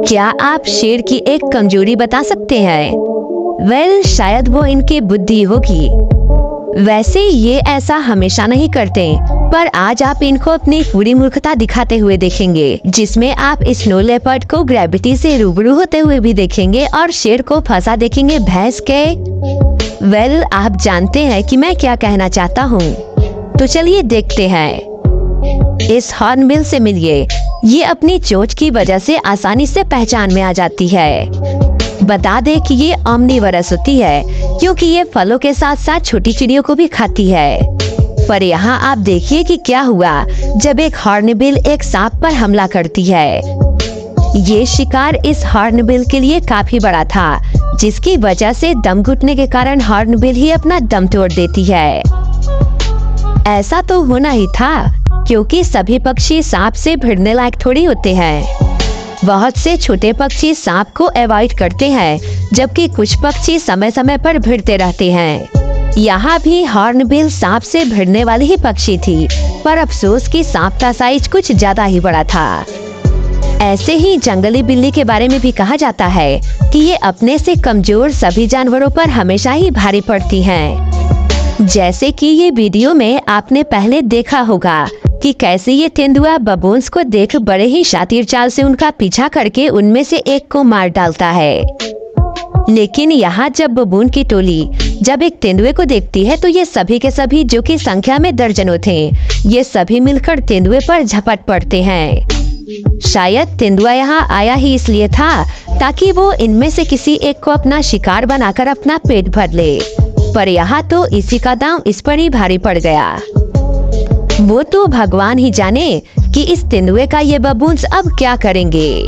क्या आप शेर की एक कमजोरी बता सकते हैं? शायद वो इनकी बुद्धि होगी। वैसे ये ऐसा हमेशा नहीं करते, पर आज आप इनको अपनी पूरी मूर्खता दिखाते हुए देखेंगे, जिसमें आप स्नो लेपर्ड को ग्रेविटी से रूबरू होते हुए भी देखेंगे और शेर को फंसा देखेंगे भैंस के। आप जानते हैं कि मैं क्या कहना चाहता हूँ, तो चलिए देखते हैं। इस हॉर्नबिल से मिलिए। ये अपनी चोंच की वजह से आसानी से पहचान में आ जाती है। बता दें कि ये ओमनिवरस होती है, क्योंकि ये फलों के साथ साथ छोटी चिड़ियों को भी खाती है। पर यहाँ आप देखिए कि क्या हुआ जब एक हॉर्नबिल एक सांप पर हमला करती है। ये शिकार इस हॉर्नबिल के लिए काफी बड़ा था, जिसकी वजह से दम घुटने के कारण हॉर्नबिल ही अपना दम तोड़ देती है। ऐसा तो होना ही था, क्योंकि सभी पक्षी सांप से भिड़ने लायक थोड़ी होते हैं। बहुत से छोटे पक्षी सांप को अवॉइड करते हैं, जबकि कुछ पक्षी समय समय पर भिड़ते रहते हैं। यहाँ भी हॉर्नबिल सांप से भिड़ने वाली ही पक्षी थी, पर अफसोस कि सांप का साइज कुछ ज्यादा ही बड़ा था। ऐसे ही जंगली बिल्ली के बारे में भी कहा जाता है कि ये अपने से कमजोर सभी जानवरों पर हमेशा ही भारी पड़ती हैं। जैसे कि ये वीडियो में आपने पहले देखा होगा कि कैसे ये तेंदुआ बबून्स को देख बड़े ही शातिर चाल से उनका पीछा करके उनमें से एक को मार डालता है। लेकिन यहाँ जब बबून की टोली जब एक तेंदुए को देखती है, तो ये सभी के सभी, जो कि संख्या में दर्जनों थे, ये सभी मिलकर तेंदुए पर झपट पड़ते हैं। शायद तेंदुआ यहाँ आया ही इसलिए था ताकि वो इनमें से किसी एक को अपना शिकार बनाकर अपना पेट भर ले, पर यहाँ तो इसी का दांव इस पर ही भारी पड़ गया। वो तो भगवान ही जाने कि इस तेंदुए का ये बबून्स अब क्या करेंगे।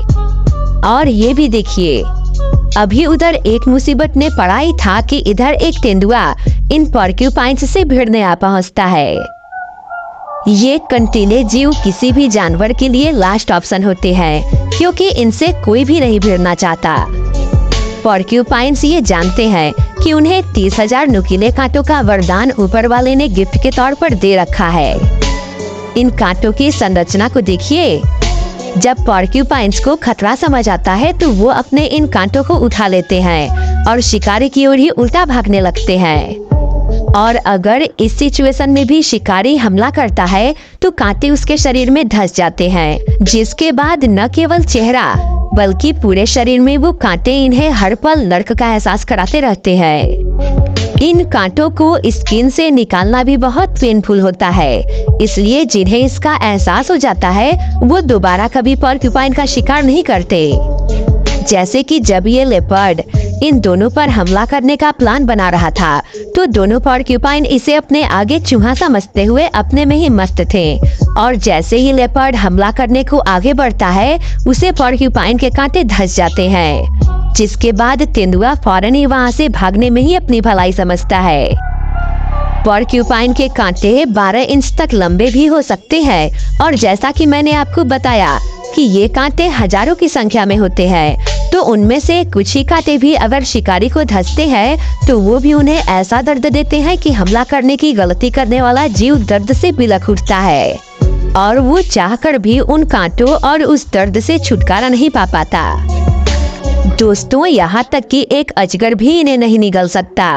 और ये भी देखिए, अभी उधर एक मुसीबत ने पड़ा ही था कि इधर एक तेंदुआ इन पोर्क्यूपाइन्स से भिड़ने आ पहुंचता है। ये कंटीले जीव किसी भी जानवर के लिए लास्ट ऑप्शन होते हैं, क्योंकि इनसे कोई भी नहीं भिड़ना चाहता। पोर्क्यूपाइन्स ये जानते हैं कि उन्हें 30,000 नुकीले कांटों का वरदान ऊपर वाले ने गिफ्ट के तौर पर दे रखा है। इन कांटों की संरचना को देखिए। जब पोर्क्यूपाइन्स को खतरा समझ आता है, तो वो अपने इन कांटों को उठा लेते हैं और शिकारी की ओर ही उल्टा भागने लगते हैं। और अगर इस सिचुएशन में भी शिकारी हमला करता है, तो कांटे उसके शरीर में धंस जाते हैं, जिसके बाद न केवल चेहरा बल्कि पूरे शरीर में वो कांटे इन्हें हर पल नर्क का एहसास कराते रहते हैं। इन कांटों को स्किन से निकालना भी बहुत पेनफुल होता है, इसलिए जिन्हें इसका एहसास हो जाता है, वो दोबारा कभी पोर्क्यूपाइन का शिकार नहीं करते। जैसे कि जब ये लेपर्ड इन दोनों पर हमला करने का प्लान बना रहा था, तो दोनों पोर्क्यूपाइन इसे अपने आगे चूहा समझते हुए अपने में ही मस्त थे। और जैसे ही लेपर्ड हमला करने को आगे बढ़ता है, उसे पोर्क्यूपाइन के कांटे धंस जाते हैं, जिसके बाद तेंदुआ फौरन ही वहाँ से भागने में ही अपनी भलाई समझता है। पोर्क्यूपाइन के कांटे 12 इंच तक लंबे भी हो सकते हैं, और जैसा कि मैंने आपको बताया कि ये कांटे हजारों की संख्या में होते हैं, तो उनमें से कुछ ही कांटे भी अगर शिकारी को धंसते हैं, तो वो भी उन्हें ऐसा दर्द देते हैं कि हमला करने की गलती करने वाला जीव दर्द से बिलख उठता है, और वो चाहकर भी उन कांटों और उस दर्द से छुटकारा नहीं पा पाता। दोस्तों, यहाँ तक कि एक अजगर भी इन्हें नहीं निगल सकता,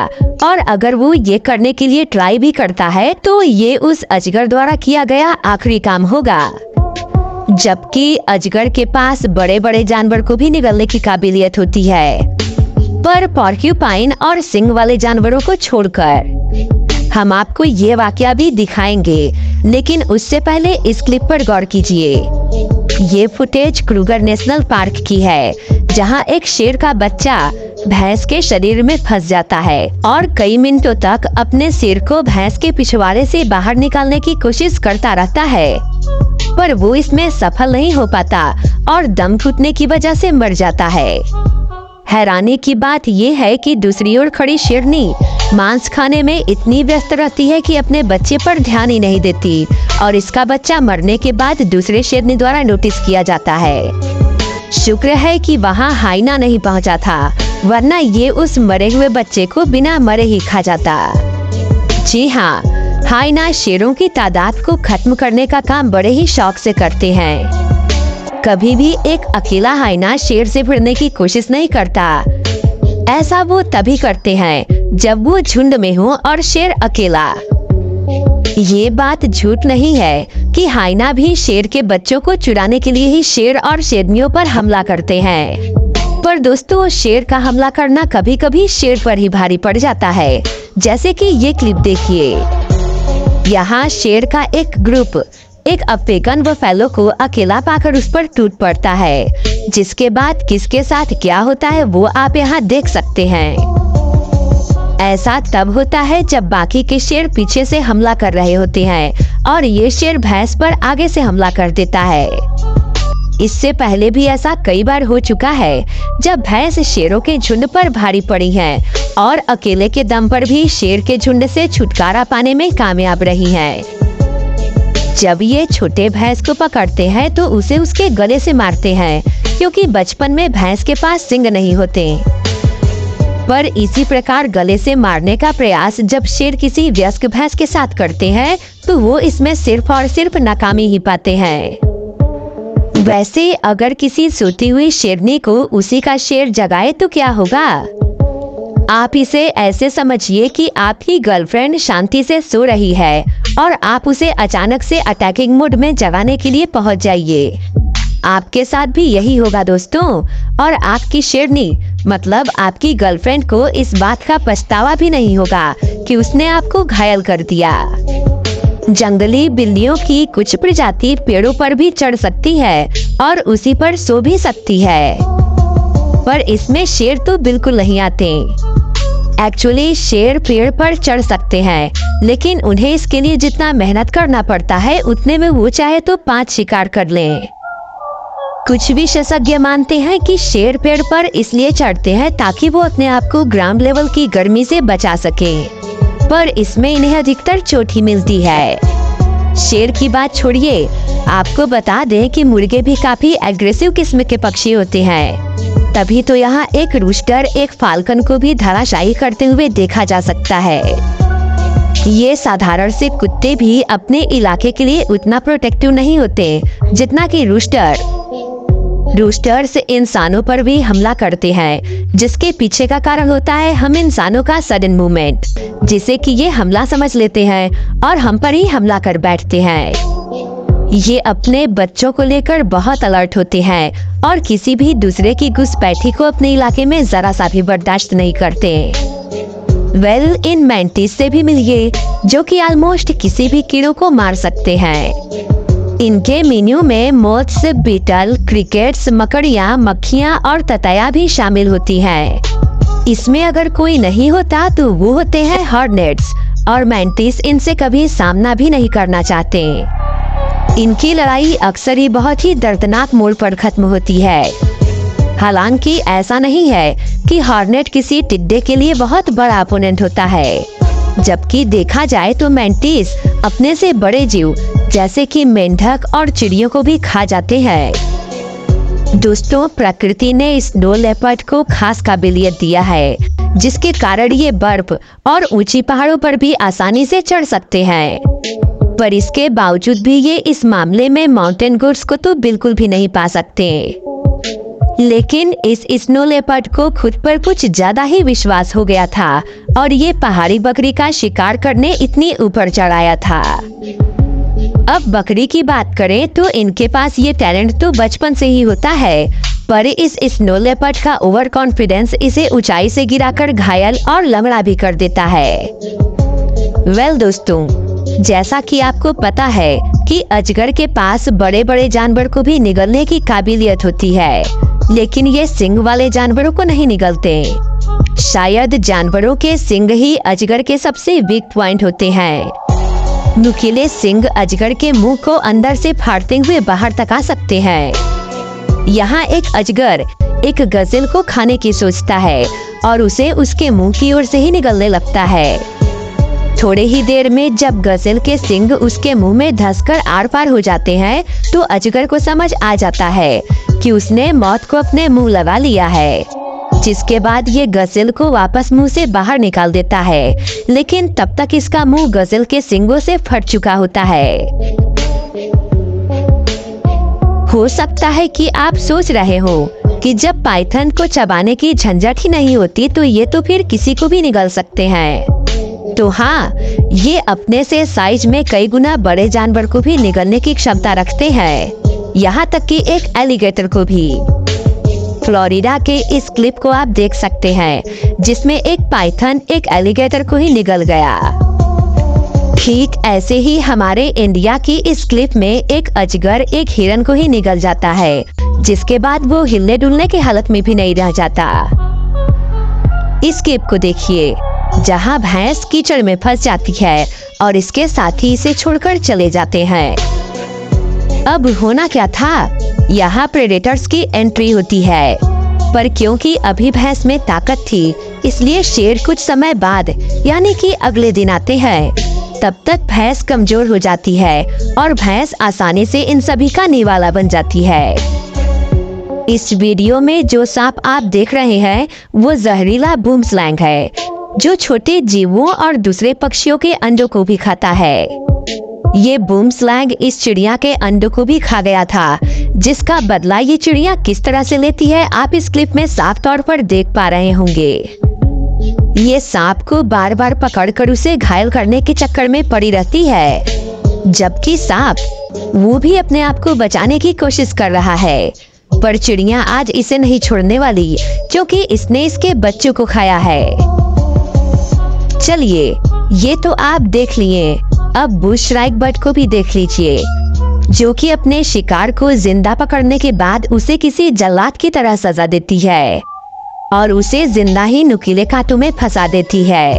और अगर वो ये करने के लिए ट्राई भी करता है, तो ये उस अजगर द्वारा किया गया आखिरी काम होगा। जबकि अजगर के पास बड़े बड़े जानवर को भी निगलने की काबिलियत होती है, पर पोर्क्यूपाइन और सिंग वाले जानवरों को छोड़कर। हम आपको ये वाकया भी दिखाएंगे, लेकिन उससे पहले इस क्लिप पर गौर कीजिए। ये फुटेज क्रूगर नेशनल पार्क की है, जहां एक शेर का बच्चा भैंस के शरीर में फंस जाता है और कई मिनटों तक अपने सिर को भैंस के पिछवाड़े से बाहर निकालने की कोशिश करता रहता है, पर वो इसमें सफल नहीं हो पाता और दम घुटने की वजह से मर जाता है। हैरानी की बात यह है कि दूसरी ओर खड़ी शेरनी मांस खाने में इतनी व्यस्त रहती है कि अपने बच्चे पर ध्यान ही नहीं देती, और इसका बच्चा मरने के बाद दूसरे शेरनी द्वारा नोटिस किया जाता है। शुक्र है कि वहाँ हाइना नहीं पहुँचा था, वरना ये उस मरे हुए बच्चे को बिना मरे ही खा जाता। जी हाँ, हाइना शेरों की तादाद को खत्म करने का काम बड़े ही शौक से करते हैं। कभी भी एक अकेला हाइना शेर से भिड़ने की कोशिश नहीं करता। ऐसा वो तभी करते हैं जब वो झुंड में हो और शेर अकेला। ये बात झूठ नहीं है कि हाइना भी शेर के बच्चों को चुराने के लिए ही शेर और शेरनियों पर हमला करते हैं। पर दोस्तों, शेर का हमला करना कभी कभी शेर पर ही भारी पड़ जाता है। जैसे कि ये क्लिप देखिए। यहाँ शेर का एक ग्रुप एक अफ्रीकन बफेलो को अकेला पाकर उस पर टूट पड़ता है, जिसके बाद किसके साथ क्या होता है वो आप यहाँ देख सकते हैं। ऐसा तब होता है जब बाकी के शेर पीछे से हमला कर रहे होते हैं और ये शेर भैंस पर आगे से हमला कर देता है। इससे पहले भी ऐसा कई बार हो चुका है जब भैंस शेरों के झुंड पर भारी पड़ी है और अकेले के दम पर भी शेर के झुंड से छुटकारा पाने में कामयाब रही है। जब ये छोटे भैंस को पकड़ते हैं तो उसे उसके गले से मारते हैं, क्योंकि बचपन में भैंस के पास सींग नहीं होते। पर इसी प्रकार गले से मारने का प्रयास जब शेर किसी वयस्क भैंस के साथ करते हैं तो वो इसमें सिर्फ और सिर्फ नाकामी ही पाते हैं। वैसे अगर किसी सोती हुई शेरनी को उसी का शेर जगाए तो क्या होगा? आप इसे ऐसे समझिए कि आपकी गर्लफ्रेंड शांति से सो रही है और आप उसे अचानक से अटैकिंग मोड में जगाने के लिए पहुंच जाइए। आपके साथ भी यही होगा दोस्तों, और आपकी शेरनी मतलब आपकी गर्लफ्रेंड को इस बात का पछतावा भी नहीं होगा कि उसने आपको घायल कर दिया। जंगली बिल्लियों की कुछ प्रजाति पेड़ों पर भी चढ़ सकती है और उसी पर सो भी सकती है, पर इसमें शेर तो बिल्कुल नहीं आते। एक्चुअली शेर पेड़ पर चढ़ सकते हैं, लेकिन उन्हें इसके लिए जितना मेहनत करना पड़ता है उतने में वो चाहे तो 5 शिकार कर लें। कुछ विशेषज्ञ मानते हैं कि शेर पेड़ पर इसलिए चढ़ते हैं ताकि वो अपने आप को ग्राउंड लेवल की गर्मी से बचा सके, पर इसमें इन्हें अधिकतर चोट ही मिलती है। शेर की बात छोड़िए, आपको बता दें कि मुर्गे भी काफी एग्रेसिव किस्म के पक्षी होते हैं। तभी तो यहाँ एक रूस्टर एक फाल्कन को भी धराशायी करते हुए देखा जा सकता है। ये साधारण से कुत्ते भी अपने इलाके के लिए उतना प्रोटेक्टिव नहीं होते जितना कि रूस्टर। रूस्टर्स इंसानों पर भी हमला करते हैं, जिसके पीछे का कारण होता है हम इंसानों का सडन मूवमेंट, जिसे कि ये हमला समझ लेते हैं और हम पर ही हमला कर बैठते हैं। ये अपने बच्चों को लेकर बहुत अलर्ट होते हैं और किसी भी दूसरे की घुसपैठी को अपने इलाके में जरा सा भी बर्दाश्त नहीं करते। इन मैंटिस से भी मिलिए, जो कि ऑलमोस्ट किसी भी कीड़ों को मार सकते हैं। इनके मेन्यू में मोथ्स, बीटल, क्रिकेट्स, मकड़ियाँ, मक्खियाँ और ततैया भी शामिल होती हैं। इसमें अगर कोई नहीं होता तो वो होते हैं हॉर्नेट्स, और मैंटिस इनसे कभी सामना भी नहीं करना चाहते। इनकी लड़ाई अक्सर ही बहुत ही दर्दनाक मोड़ पर खत्म होती है। हालांकि ऐसा नहीं है कि हॉर्नेट किसी टिड्डे के लिए बहुत बड़ा अपोनेंट होता है, जबकि देखा जाए तो मैंटिस अपने से बड़े जीव जैसे कि मेंढक और चिड़ियों को भी खा जाते हैं। दोस्तों, प्रकृति ने स्नो लेपर्ड को खास काबिलियत दिया है, जिसके कारण ये बर्फ और ऊंची पहाड़ों पर भी आसानी से चढ़ सकते हैं। पर इसके बावजूद भी ये इस मामले में माउंटेन गोट्स को तो बिल्कुल भी नहीं पा सकते। लेकिन इस स्नो लेपर्ड को खुद पर कुछ ज्यादा ही विश्वास हो गया था और ये पहाड़ी बकरी का शिकार करने इतनी ऊपर चढ़ आया था। अब बकरी की बात करें तो इनके पास ये टैलेंट तो बचपन से ही होता है, पर इस स्नो लेपर्ड का ओवर कॉन्फिडेंस इसे ऊंचाई से गिराकर घायल और लंगड़ा भी कर देता है। दोस्तों, जैसा कि आपको पता है कि अजगर के पास बड़े बड़े जानवर को भी निगलने की काबिलियत होती है, लेकिन ये सींग वाले जानवरों को नहीं निगलते। शायद जानवरों के सींग ही अजगर के सबसे वीक पॉइंट होते हैं। नुकीले सींग अजगर के मुंह को अंदर से फाड़ते हुए बाहर तक आ सकते हैं। यहाँ एक अजगर एक गजेल को खाने की सोचता है और उसे उसके मुंह की ओर से ही निगलने लगता है। थोड़े ही देर में जब गजेल के सींग उसके मुंह में धंसकर आर पार हो जाते हैं तो अजगर को समझ आ जाता है कि उसने मौत को अपने मुंह लगा लिया है, जिसके बाद ये गजेल को वापस मुंह से बाहर निकाल देता है, लेकिन तब तक इसका मुंह गजेल के सींगों से फट चुका होता है। हो सकता है कि आप सोच रहे हो कि जब पाइथन को चबाने की झंझट ही नहीं होती तो ये तो फिर किसी को भी निगल सकते हैं। तो हाँ, ये अपने से साइज में कई गुना बड़े जानवर को भी निगलने की क्षमता रखते हैं, यहाँ तक कि एक एलिगेटर को भी। फ्लोरिडा के इस क्लिप को आप देख सकते हैं जिसमें एक पाइथन एक एलिगेटर को ही निगल गया। ठीक ऐसे ही हमारे इंडिया की इस क्लिप में एक अजगर एक हिरन को ही निगल जाता है, जिसके बाद वो हिलने डुलने की हालत में भी नहीं रह जाता। इस क्लिप को देखिए जहां भैंस कीचड़ में फंस जाती है और इसके साथी इसे छोड़कर चले जाते हैं। अब होना क्या था, यहाँ प्रेडेटर्स की एंट्री होती है, पर क्योंकि अभी भैंस में ताकत थी इसलिए शेर कुछ समय बाद यानी कि अगले दिन आते हैं। तब तक भैंस कमजोर हो जाती है और भैंस आसानी से इन सभी का निवाला बन जाती है। इस वीडियो में जो सांप आप देख रहे हैं वो जहरीला बूमस्लैंग है, जो छोटे जीवों और दूसरे पक्षियों के अंडों को भी खाता है। ये बूमस्लैंग इस चिड़िया के अंडों को भी खा गया था, जिसका बदला ये चिड़िया किस तरह से लेती है आप इस क्लिप में साफ तौर पर देख पा रहे होंगे। ये सांप को बार बार पकड़कर उसे घायल करने के चक्कर में पड़ी रहती है, जबकि सांप वो भी अपने आप को बचाने की कोशिश कर रहा है, पर चिड़िया आज इसे नहीं छोड़ने वाली क्योंकि इसने इसके बच्चों को खाया है। चलिए, ये तो आप देख लिए, अब बुशराइक बर्ड को भी देख लीजिए, जो कि अपने शिकार को जिंदा पकड़ने के बाद उसे किसी जल्लाद की तरह सजा देती है और उसे जिंदा ही नुकीले कांटों में फंसा देती है।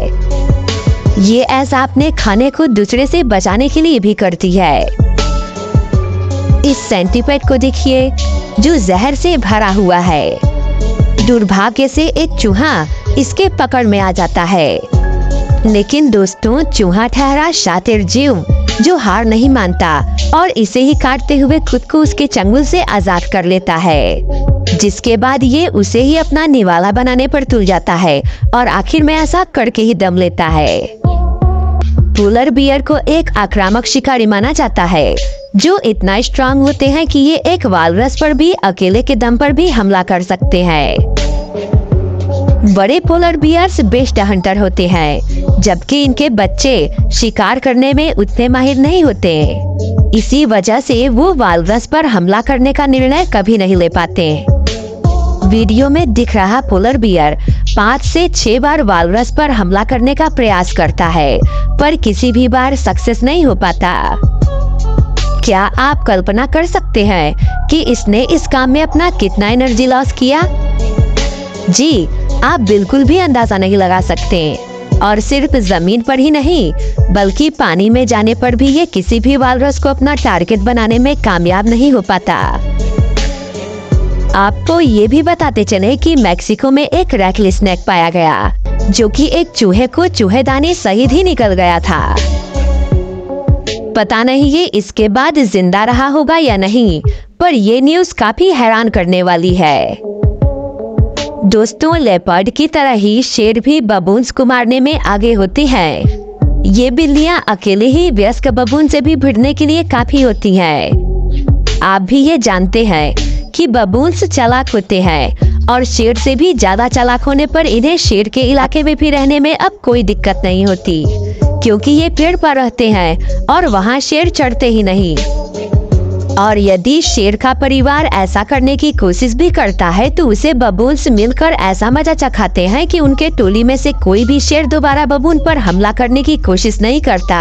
ये ऐसा अपने खाने को दूसरे से बचाने के लिए भी करती है। इस सेंटीपेड को देखिए जो जहर से भरा हुआ है। दुर्भाग्य से एक चूहा इसके पकड़ में आ जाता है, लेकिन दोस्तों चूहा ठहरा शातिर जीव जो हार नहीं मानता और इसे ही काटते हुए खुद को उसके चंगुल से आजाद कर लेता है, जिसके बाद ये उसे ही अपना निवाला बनाने पर तुल जाता है और आखिर में ऐसा करके ही दम लेता है। पोलर बियर को एक आक्रामक शिकारी माना जाता है, जो इतना स्ट्रांग होते हैं कि ये एक वालरस पर भी अकेले के दम पर भी हमला कर सकते हैं। बड़े पोलर बियर्स बेस्ट हंटर होते हैं, जबकि इनके बच्चे शिकार करने में उतने माहिर नहीं होते। इसी वजह से वो वालरस पर हमला करने का निर्णय कभी नहीं ले पाते। वीडियो में दिख रहा पोलर बियर 5 से 6 बार वालरस पर हमला करने का प्रयास करता है, पर किसी भी बार सक्सेस नहीं हो पाता। क्या आप कल्पना कर सकते हैं कि इसने इस काम में अपना कितना एनर्जी लॉस किया? जी, आप बिल्कुल भी अंदाजा नहीं लगा सकते। और सिर्फ जमीन पर ही नहीं बल्कि पानी में जाने पर भी ये किसी भी वालरस को अपना टारगेट बनाने में कामयाब नहीं हो पाता। आपको ये भी बताते चले कि मेक्सिको में एक रैटल स्नेक पाया गया, जो कि एक चूहे को चूहेदानी सहित ही निकल गया था। पता नहीं ये इसके बाद जिंदा रहा होगा या नहीं, पर ये न्यूज़ काफी हैरान करने वाली है। दोस्तों, लेपर्ड की तरह ही शेर भी बबून्स को मारने में आगे होती हैं। ये बिल्लियां अकेले ही वयस्क बबून से भी भिड़ने के लिए काफी होती हैं। आप भी ये जानते हैं कि बबून्स चालाक होते हैं और शेर से भी ज्यादा चालाक होने पर इन्हें शेर के इलाके में भी रहने में अब कोई दिक्कत नहीं होती, क्योंकि ये पेड़ पर रहते हैं और वहाँ शेर चढ़ते ही नहीं। और यदि शेर का परिवार ऐसा करने की कोशिश भी करता है तो उसे बबून्स मिलकर ऐसा मजा चखाते हैं कि उनके टोली में से कोई भी शेर दोबारा बबून पर हमला करने की कोशिश नहीं करता।